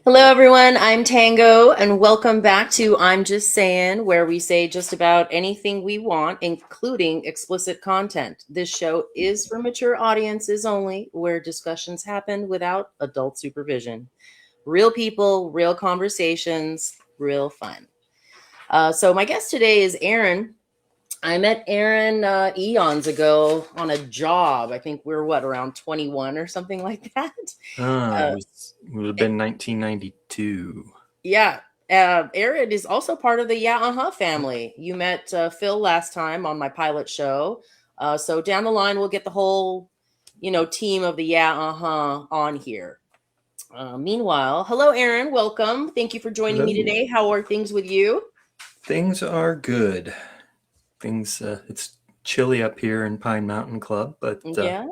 Hello, everyone. I'm Tango, and welcome back to I'm Just Sayin, where we say just about anything we want, including explicit content. This show is for mature audiences only, where discussions happen without adult supervision. Real people, real conversations, real fun. So, my guest today is Aaron. I met Aaron eons ago on a job. I think we are around 21 or something like that. It Uh, would have been 1992. Yeah. Aaron is also part of the Yeah family. You met Phil last time on my pilot show. So down the line, we'll get the whole, team of the Yeah on here. Meanwhile, hello, Aaron. Welcome. Thank you for joining me Hello. today. How are things with you? Things are good. It's chilly up here in Pine Mountain Club, Yeah.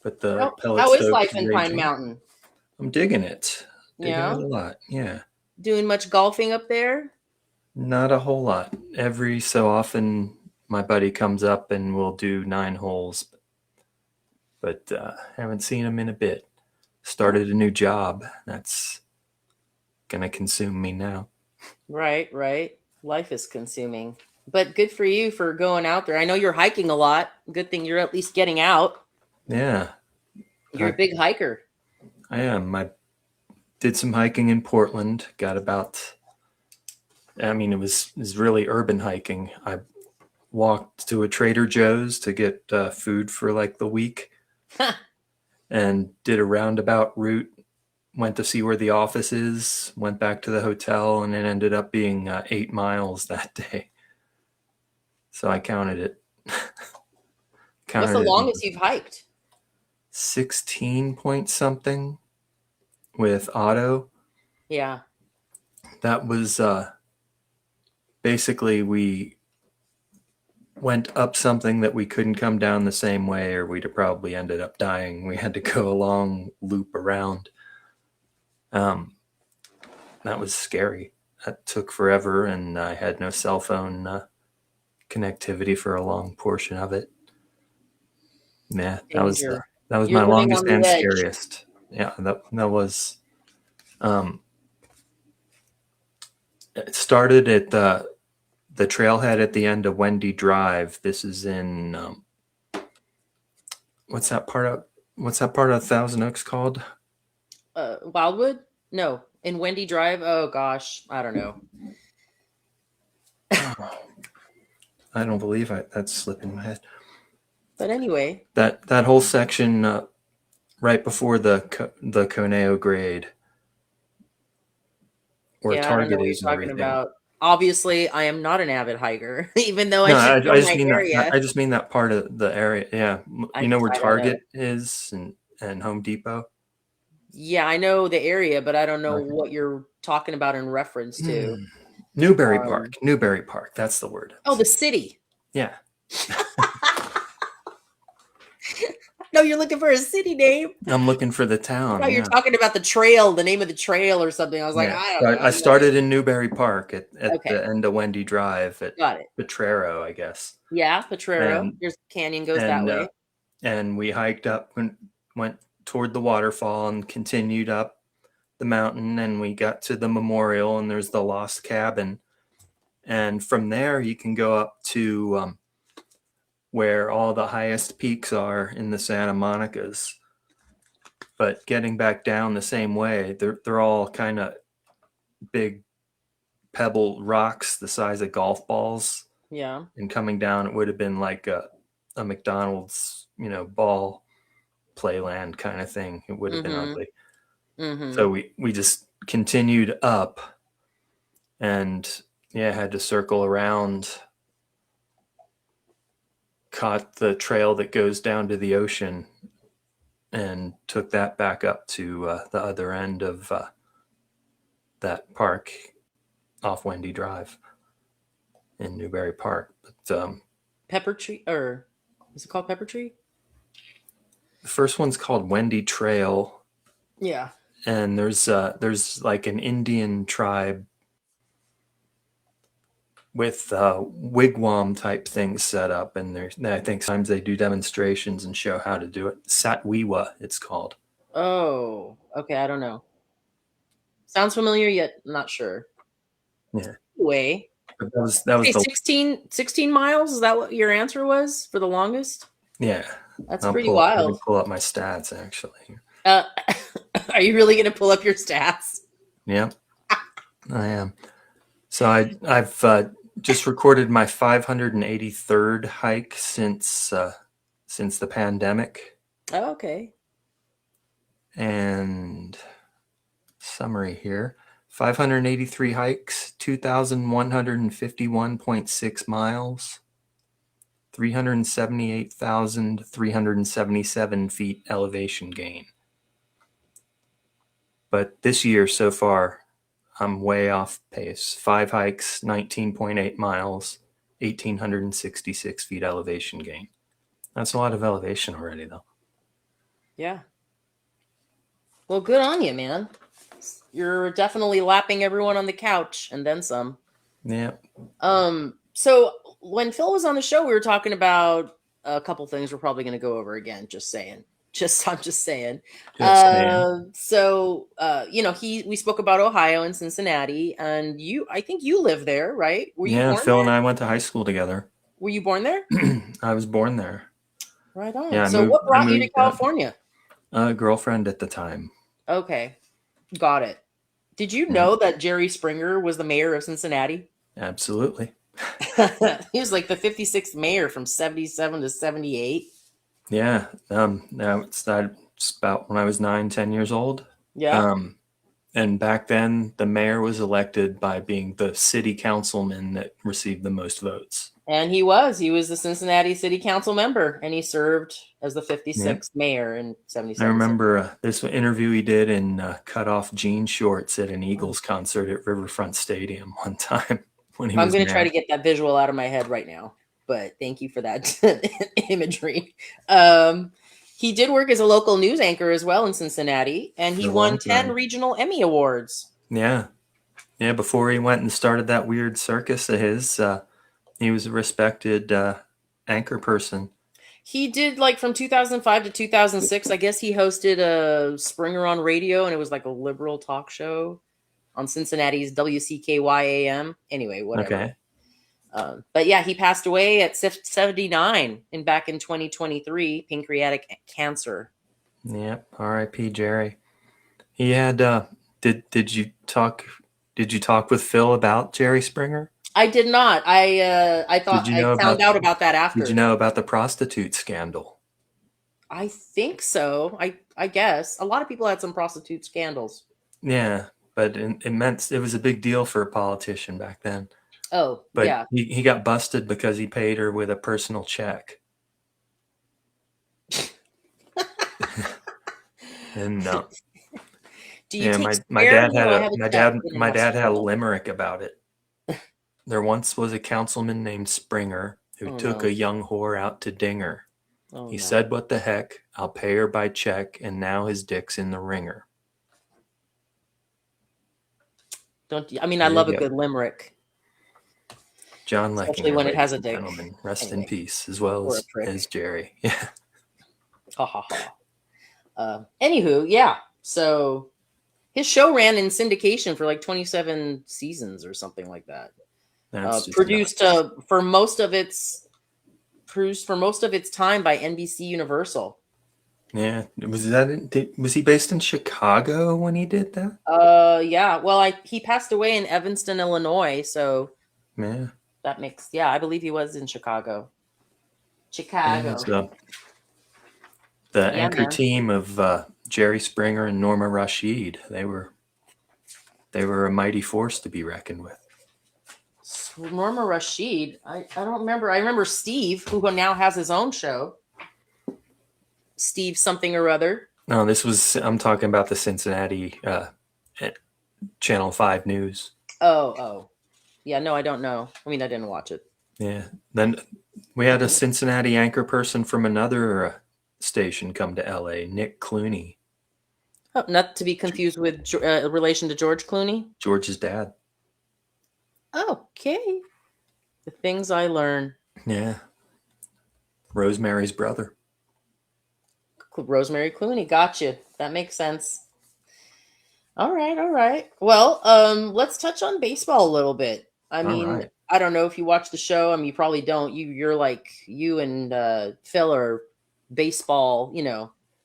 but the pellet How is stove life is in Pine raging. Mountain? I'm digging it. Digging it Yeah. a lot. Yeah. Doing much golfing up there? Not a whole lot. Every so often, my buddy comes up and we'll do 9 holes, but haven't seen him in a bit. Started a new job. That's gonna consume me now. Right, right. Life is consuming. But good for you for going out there. I know you're hiking a lot. Good thing you're at least getting out. Yeah, You're a I, big hiker. I am. I did some hiking in Portland. Got about, I mean, it was really urban hiking. I walked to a Trader Joe's to get food for like the week and did a roundabout route. Went to see where the office is, went back to the hotel, and it ended up being 8 miles that day. So I counted it. What's the Counted it longest you've hiked? 16 point something with auto. Yeah. That was basically we went up something that we couldn't come down the same way, or we'd have probably ended up dying. We had to go a long loop around. Um, that was scary. That took forever, and I had no cell phone connectivity for a long portion of it. Yeah, Danger. that was You're my living on longest the and edge. scariest. Yeah, that was. Um, it started at the trailhead at the end of Wendy Drive. This is in what's that part of Thousand Oaks called? Wildwood? No. In Wendy Drive? Oh gosh, I don't know. Oh, I don't believe that's slipping my head. But anyway, That whole section right before the Coneo grade, where yeah, I don't know Target what is and you're talking everything. about. Obviously, I am not an avid hiker, even though I No, should know I just my mean that. area. I just mean that part of the area. Yeah, I you know where I don't know. Target is and Home Depot. Yeah, I know the area, but I don't know Okay. what you're talking about in reference to. Newberry Um, Park. Newberry Park. That's the word. oh, the city. Yeah. No, you're looking for a city name. I'm looking for the I town. thought you were Yeah. talking about the trail, the name of the trail or something. I was like, Yeah. I don't So know. I I'm not started in Newberry Park at okay. the end of Wendy Drive at Got it. Potrero, I guess. Yeah, Potrero. And There's canyon goes that and way. and we hiked up and went toward the waterfall and continued up the mountain, and we got to the memorial, and there's the lost cabin, and from there you can go up to where all the highest peaks are in the Santa Monica's. But getting back down the same way, they're all kind of big pebble rocks the size of golf balls, Yeah. and coming down it would have been like a McDonald's, ball playland kind of thing. It would have been Mm-hmm. ugly. Mm-hmm. So we just continued up, and yeah, had to circle around, caught the trail that goes down to the ocean, and took that back up to the other end of that park off Wendy Drive in Newberry Park. But Pepper tree or is it called pepper tree? the first one's called Wendy Trail, Yeah. and there's like an Indian tribe with wigwam type things set up, and I think sometimes they do demonstrations and show how to do it. Satwiwa, it's called. Oh, okay. I don't know. Sounds familiar, yet not sure. Yeah. Anyway, But that was okay, the 16 miles. Is that what your answer was for the longest? yeah. That's I'll pretty let me wild. pull up my stats actually. Uh, are you really going to pull up your stats? Yeah, I am. So I've just recorded my 583rd hike since the pandemic, Oh, okay. and summary here: 583 hikes, 2,151.6 miles, 378,377 feet elevation gain. But this year so far, I'm way off pace. 5 hikes, 19.8 miles, 1,866 feet elevation gain. That's a lot of elevation already, though. Yeah. Well, good on you, man. You're definitely lapping everyone on the couch and then some. Yeah. So when Phil was on the show, we were talking about a couple things we're probably going to go over again. Just saying. I'm just saying. Just saying. We spoke about Ohio and Cincinnati, and I think you live there, right? Were you Yeah, born Phil there? and I went to high school together. Were you born there? I was born there. Right on. Yeah, So what I brought you to moved up. California? Girlfriend at the time. Okay, got it. Did you Yeah, know that Jerry Springer was the mayor of Cincinnati? absolutely. He was like the 56th mayor from 77 to 78. Yeah. That's about when I was 9, 10 years old. Yeah. Um, and back then, the mayor was elected by being the city councilman that received the most votes. And he was the Cincinnati city council member, and he served as the Yeah. 56th mayor in I 77. remember this interview he did in cut off jean shorts at an Eagles concert at Riverfront Stadium one time when he I'm was going to try mayor. to get that visual out of my head right now, but thank you for that imagery. Um, he did work as a local news anchor as well in Cincinnati, and For he a won long 10 time. regional Emmy Awards. Yeah. Yeah. Before he went and started that weird circus of his, he was a respected anchor person. He did like from 2005 to 2006. I guess he hosted a Springer on radio, and it was like a liberal talk show on Cincinnati's WCKY-AM. Anyway, whatever. Okay. But yeah, he passed away at 79 back in 2023, pancreatic cancer. Yep. R.I.P. Jerry. He had. Did you talk with Phil about Jerry Springer? I did not. I Did thought you I know found about out about that Did you after. know about the prostitute scandal? I think so. I guess a lot of people had some prostitute scandals. Yeah, but it was a big deal for a politician back then. Oh But yeah. he got busted because he paid her with a personal check. And Do you yeah, take my Square? dad No, had I a have a my check. dad I my have dad had a Square. limerick about it. There once was a councilman named Springer who Oh took no. a young whore out to ding her. Oh He no. said, "What the heck? I'll pay her by check, and now his dick's in the ringer." Don't. I mean, I There you love a go. good limerick, John especially Leckinger, when it has ladies a and dick. gentlemen, rest in Anyway, peace, as well or a as prick. Jerry. Yeah, Ha ha ha. Anywho, yeah. So his show ran in syndication for like 27 seasons or something like that. that's just Produced nuts. for most of its time by NBC Universal. Yeah, was he based in Chicago when he did that? Yeah. Well, he passed away in Evanston, Illinois, so Yeah, that makes I believe he was in Chicago. yeah. It was, Chicago. the Yeah, anchor man. team of Jerry Springer and Norma Rashid. They were a mighty force to be reckoned with. So Norma Rashid. I don't remember. I remember Steve, who now has his own show. Steve something or other. No, I'm talking about the Cincinnati eh, Channel 5 News. Oh. Yeah, no, I don't know. I mean, I didn't watch it. Yeah. Then we had a Cincinnati anchor person from another station come to LA, Nick Clooney, Oh, not to be confused with relation to George Clooney. George's dad. Okay. The things I learn. Yeah. Rosemary's brother. Rosemary Clooney. Gotcha. That makes sense. All right, all right. Well, let's touch on baseball a little bit. I All mean, right. I don't know if you watch the show. I mean, you probably don't. You're like you and Phil are baseball,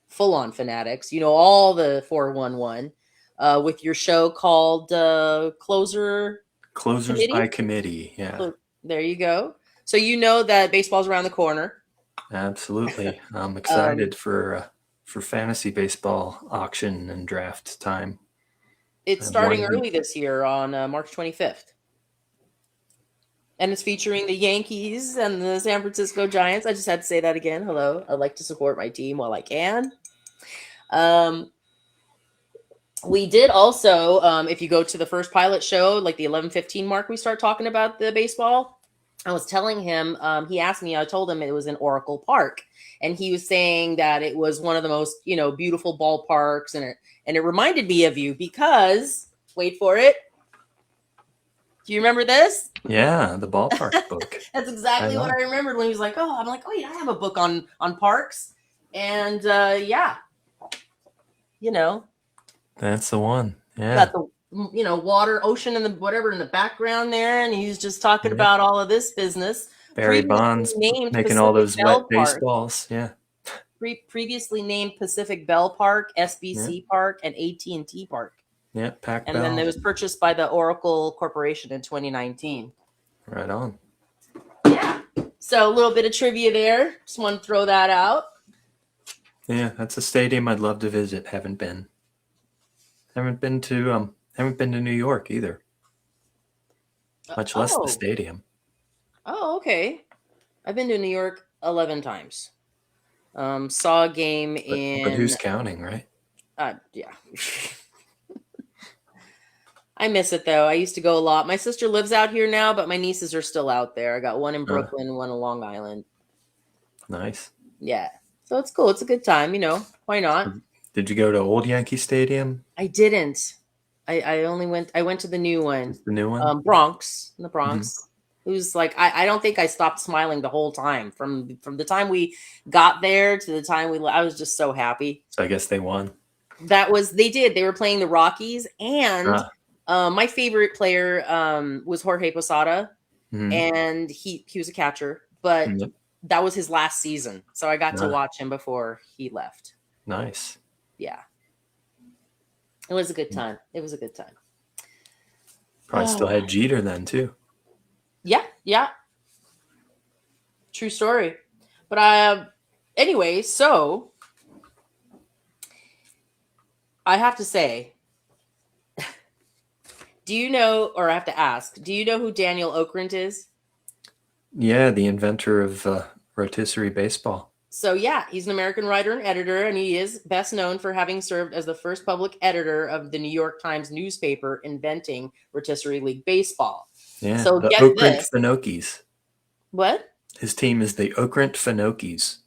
full on fanatics. You know all the 411 with your show called Closer Closers Committee. by committee. Yeah, There you go. So you know that baseball's around the corner. absolutely. I'm Um, excited for fantasy baseball auction and draft time. I it's have 1 starting early week. this year on March 25th. And it's featuring the Yankees and the San Francisco Giants. I just had to say that again. Hello. I like to support my team while I can. Um, we did also, if you go to the first pilot show, like the 11:15 mark, we start talking about the baseball. I was telling him, he asked me, I told him it was in Oracle Park. And he was saying that it was one of the most, beautiful ballparks. And it reminded me of you because, wait for it. Do you remember this? Yeah, the ballpark book. That's I exactly what know. I remembered when he was like, "Oh," I'm like, "Oh yeah, I have a book on parks," and yeah, you know, That's the one. Yeah. got the water, ocean, and the whatever in the background there, and he's just talking Yep. about all of this business. Barry Previously Bonds named making all Pacific those wet Bell Park, baseballs. Yeah. previously named Pacific Bell Park, Yeah. SBC Park, and AT&T Park, Yeah. Pac and then it Bell. was purchased by the Oracle Corporation in 2019. Right on. Yeah, so a little bit of trivia there. Just want to throw that out. Yeah, that's a stadium I'd love to visit. Haven't been. Haven't been to New York either, much less the Oh, stadium. oh, okay. I've been to New York 11 times. Saw a game But in, who's counting, right? yeah. I miss it though. I used to go a lot. My sister lives out here now, but my nieces are still out there. I got one in Uh, Brooklyn, one in Long Island. nice. Yeah. So it's cool. It's a good time, Why not? Did you go to Old Yankee Stadium? I didn't. I went to the new one. Just the new one? Bronx, in the Hmm. Bronx. Who's like I don't think I stopped smiling the whole time from the time we got there to the time I was just so happy. So I guess they won. They were playing the Rockies, and Ah, my favorite player was Jorge Posada, mhm. and he was a catcher, but Yep. that was his last season, so I got to Ah, watch him before he left. nice. Yeah, it was a good time. It was a good time. Probably still had Jeter then too. Yeah, yeah, true story. But anyway, so I have to say, do you know, or I have to ask, do you know who Daniel Okrent is? Yeah, the inventor of rotisserie baseball. So yeah, he's an American writer and editor, and he is best known for having served as the first public editor of the New York Times newspaper inventing rotisserie league baseball. Yeah, So the get Okrent this. Finokis. What? His team is the Okrent Finokis.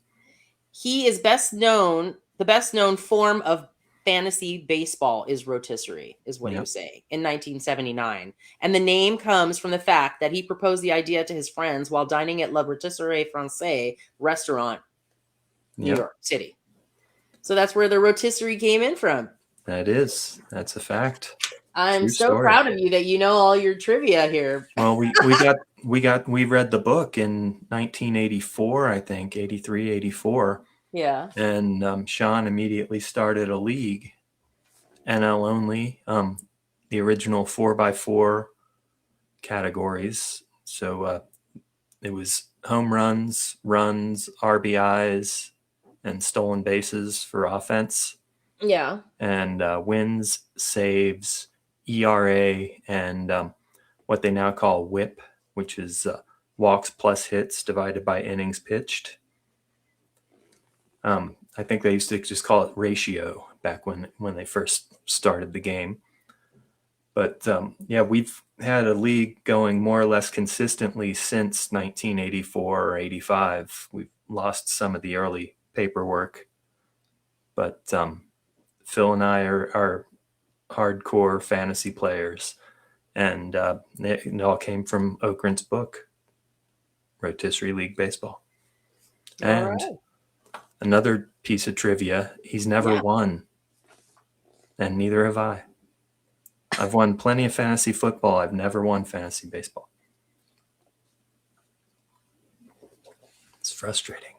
He is the best known form of fantasy baseball is rotisserie, is what he Yep. was saying in 1979. And the name comes from the fact that he proposed the idea to his friends while dining at La Rotisserie Francais restaurant, New Yep. York City. So that's where the rotisserie came in from. That is. That's a fact. I'm True so story. proud of you that you know all your trivia here. Well, we read the book in 1984, I think, 83, 84, Yeah. and Sean immediately started a league, NL only, the original 4x4 categories. So it was home runs, runs, RBIs, and stolen bases for offense, Yeah. and wins, saves, ERA, and what they now call WHIP, which is walks plus hits divided by innings pitched. I think they used to just call it ratio back when they first started the game. But yeah, we've had a league going more or less consistently since 1984 or 85. We've lost some of the early paperwork, but Phil and I are hardcore fantasy players, and it all came from Okrent's book, Rotisserie League Baseball. All And right. another piece of trivia: he's never Yeah. won, and neither have I. I've won plenty of fantasy football. I've never won fantasy baseball. It's frustrating.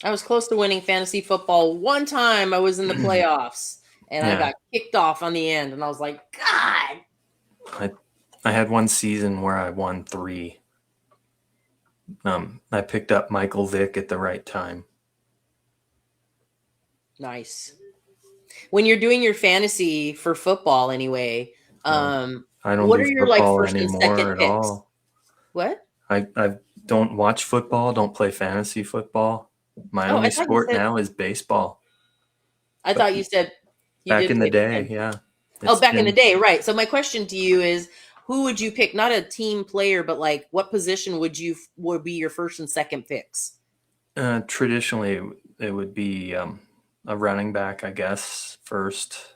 I was close to winning fantasy football one time. I was in the playoffs and I Yeah. got kicked off on the end, and I was like, God. I had one season where I won 3. I picked up Michael Vick at the right time. Nice. When you're doing your fantasy for football anyway, I don't what do are your like football first and second anymore at picks? all. What? I don't watch football, don't play fantasy football. My Oh, only sport now is baseball. I But thought you said you back did in the play day, fantasy. yeah. Oh, It's back in the been day, right. So my question to you is, who would you pick? Not a team player, but like what position would be your first and second picks? traditionally it would be a running back, I guess, first.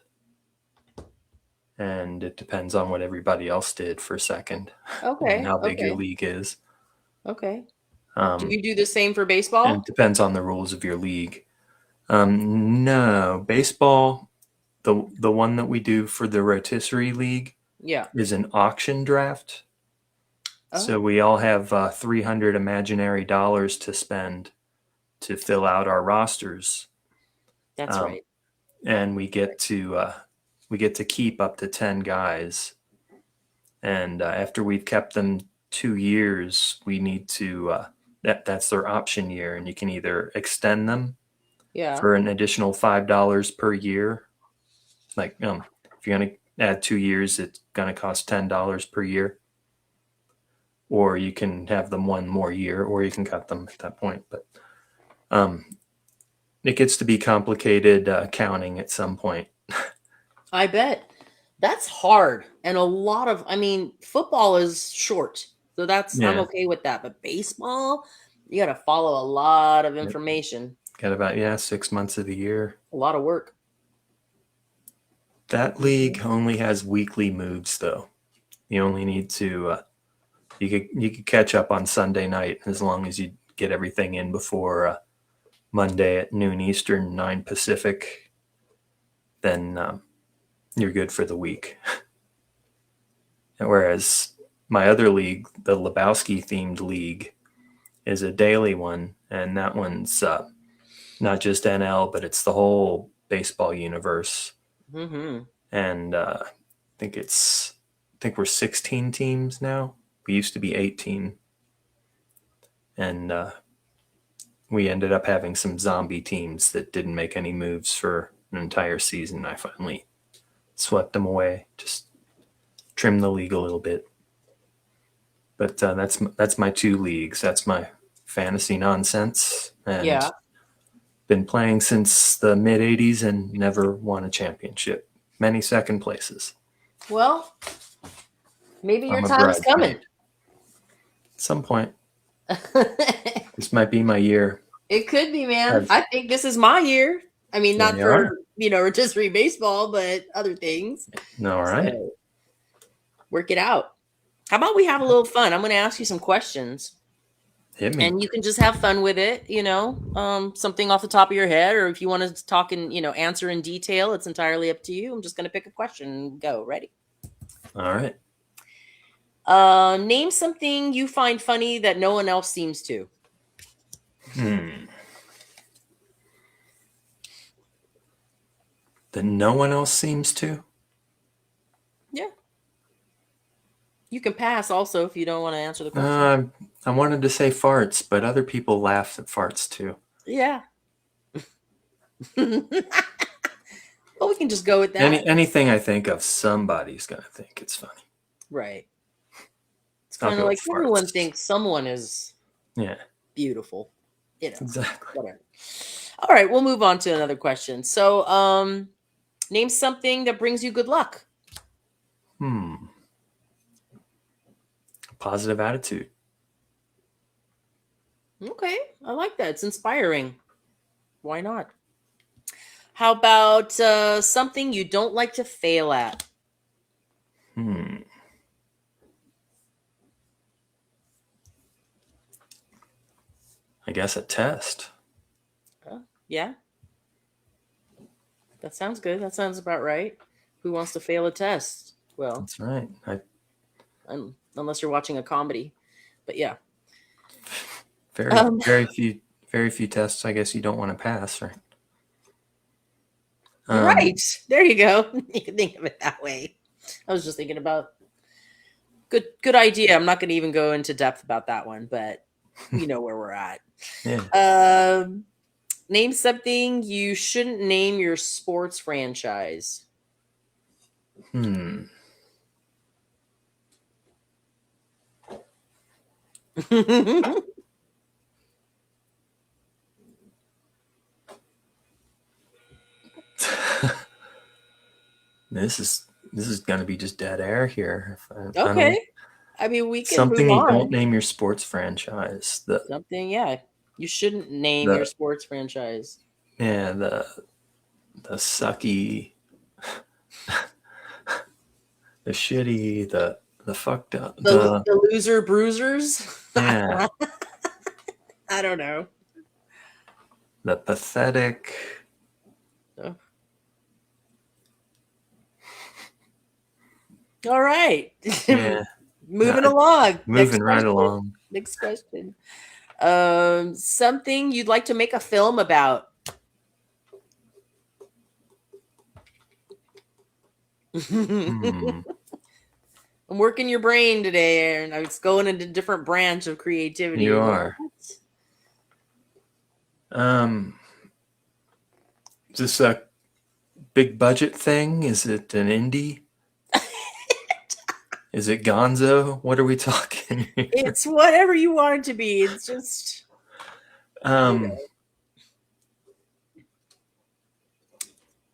And it depends on what everybody else did for second and Okay, how big your okay, league is. okay. Do Um, you do the same for and it baseball? depends on the rules of your league. No, baseball, the one that we do for the rotisserie league Yeah. is an auction draft. So Oh, we all have 300 imaginary dollars to spend to fill out our rosters, that's um, right. and we get to keep up to 10 guys. And after we've kept them 2 years, we need to that's their option year, and you can either extend them Yeah. for an additional $5 per year. Like if you're gonna add 2 years, it's gonna cost $10 per year. Or you can have them one more year, or you can cut them at that point. But um, it gets to be complicated counting at some point. I bet. That's hard. And a lot of, I mean, football is short. So I'm Yeah, okay with that. But baseball, you got to follow a lot of yep. information, Got about 6 months of the year. a lot of work. That league only has weekly moves, though. You only need to you could catch up on Sunday night as long as you get everything in before Monday at noon Eastern, 9 Pacific. Then you're good for the week. Whereas my other league, the Lebowski themed league, is a daily one, and that one's not just NL, but it's the whole baseball universe. Hmm. And I think we're 16 teams now. We used to be 18, and we ended up having some zombie teams that didn't make any moves for an entire season. I finally swept them away, just trimmed the league a little bit. But that's my 2 leagues. That's my fantasy nonsense, and Yeah. been playing since the mid '80s and never won a championship. Many second places. Well, maybe your I'm a time's coming. bridesmaid. At some point, this might be my year. It could be, man. I've, I think this is my year. I mean, there not you for, are. rotisserie baseball, but other things. All right, So work it out. How about we have a little fun? I'm going to ask you some questions hit me. and you can just have fun with it, something off the top of your head, or if you want to talk and, answer in detail, it's entirely up to you. I'm just going to pick a question and go. Ready? All right. Name something you find funny that no one else seems to. That no one else seems to. Yeah. You can pass also if you don't want to answer the question. Uh, I wanted to say farts, but other people laugh at farts too. Yeah. Well, we can just go with that. Anything I think of, somebody's gonna think it's funny. Right. It's I'll kind of go like with everyone farts. thinks someone is Yeah, beautiful. exactly. Whatever. All right, we'll move on to another question. So, name something that brings you good luck. Positive attitude. Okay, I like that. It's inspiring. Why not? How about something you don't like to fail at? I guess a test. Yeah, that sounds good. That sounds about right. Who wants to fail a test? Well, That's right. unless you're watching a comedy, but yeah. Very, Um, very few tests. I guess you don't want to pass, right? right there you go. You can think of it that way. I was just thinking about good idea. I'm not going to even go into depth about that one, but you know where we're at. Yeah. Um, Name something you shouldn't name your sports franchise. Hmm. This is gonna be just dead air here. I don't Okay. I mean, we can move something you don't on. name your sports franchise. Something, yeah. You shouldn't name your The sports franchise. yeah the sucky, the shitty, the fucked up, The loser bruisers. yeah I don't know. the pathetic. Oh. All right. Yeah, Moving along. moving right along. Next question. Something you'd like to make a film about. Hmm. I'm working your brain today, Aaron. I was going into a different branch of creativity. You You're like, are. what? Um, is this a big budget thing? Is it an indie? Is it Gonzo? What are we talking here? It's whatever you want it to be. It's just, you Um, know.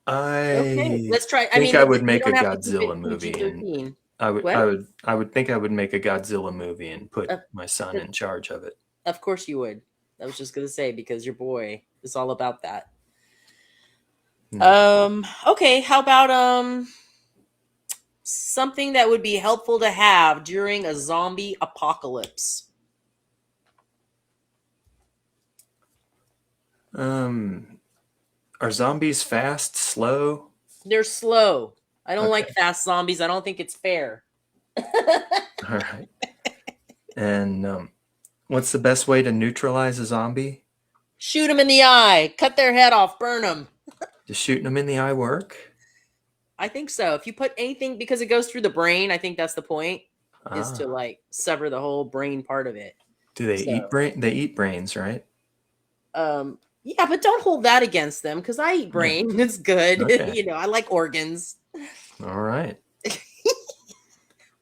Okay, I let's try. I think mean, I would you make a don't have to keep Godzilla it PG movie, and 13. What? I would think I would make a Godzilla movie and put Of, my son in charge of it. of course you would. I was just gonna say because your boy is all about that. Hmm. Okay, how about something that would be helpful to have during a zombie apocalypse? Um, are zombies fast, slow? They're slow. I don't like Okay, fast zombies. I don't think it's fair. all right. And what's the best way to neutralize a zombie? Shoot them in the eye, cut their head off, burn them. Just shooting them in the eye work? I think so. If you put anything because it goes through the brain, I think that's the point is to Ah, like sever the whole brain part of it. do they So, eat brain? They eat brains, right? yeah, but don't hold that against them because I eat Yeah. brain. It's good. Okay. I like organs. All right.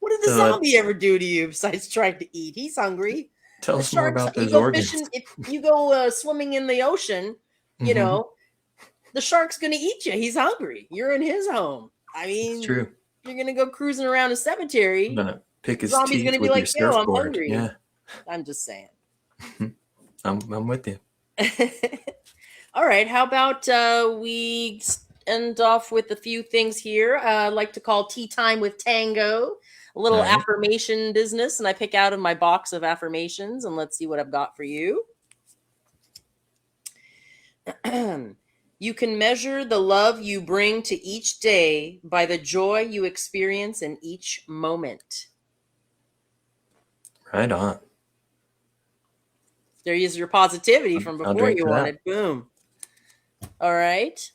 What did the So zombie ever do to you besides trying to eat? He's hungry. tell The us more sharks, about you those go organs. fishing, if you go swimming in the ocean, you Hmm. know, the shark's going to eat you. He's hungry. You're in his home. I It's mean, true. you're going to go cruising around a I'm cemetery. gonna pick The his zombie's going teeth to be with your like, yo, I'm surfboard. hungry. Yeah, I'm just saying. I'm with you. All right. How about we end off with a few things here? I like to call tea time with tango, a All little right. affirmation business. And I pick out of my box of affirmations and let's see what I've got for you. You can measure the love you bring to each day by the joy you experience in each moment. Right on. There is your positivity from I'll before drink you to that. wanted. Boom. All right.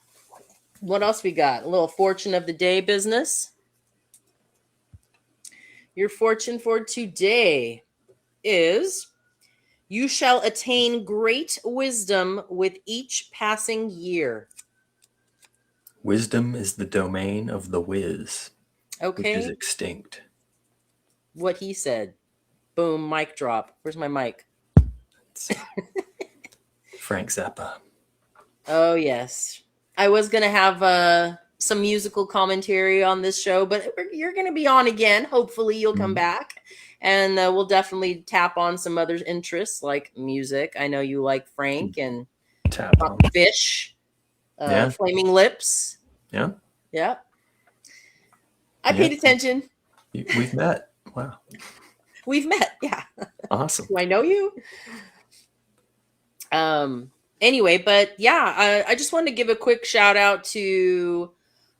What else we got? A little fortune of the day business. Your fortune for today is you shall attain great wisdom with each passing year. Wisdom is the domain of the whiz, which is Okay. extinct. What he said. Boom, mic drop. Where's my mic? It's Frank Zappa. Oh, yes. I was going to have some musical commentary on this show, but you're going to be on again. Hopefully, you'll come Mhm. back. And we'll definitely tap on some other interests like music. I know you like Frank and Tap on. Fish, Yeah. Flaming Lips. Yeah. Yeah. I Yeah. paid attention. We've met. Wow. We've met. Yeah. Awesome. Do I know you? Anyway, but yeah, I just wanted to give a quick shout out to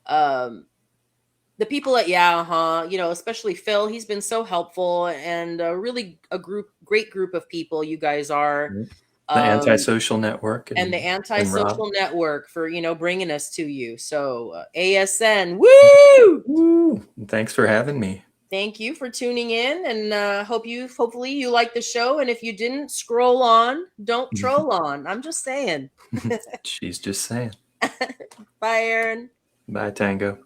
um the people at you know, especially Phil, he's been so helpful, and really great group of people you guys are. The Um, antisocial network and the and Rob. antisocial network for, you know, bringing us to you. So ASN, woo! Woo! Thanks for having me. Thank you for tuning in, and hopefully you like the show. And if you didn't, scroll on, don't troll on. I'm just saying. She's just saying. Bye, Aaron. Bye, Tango.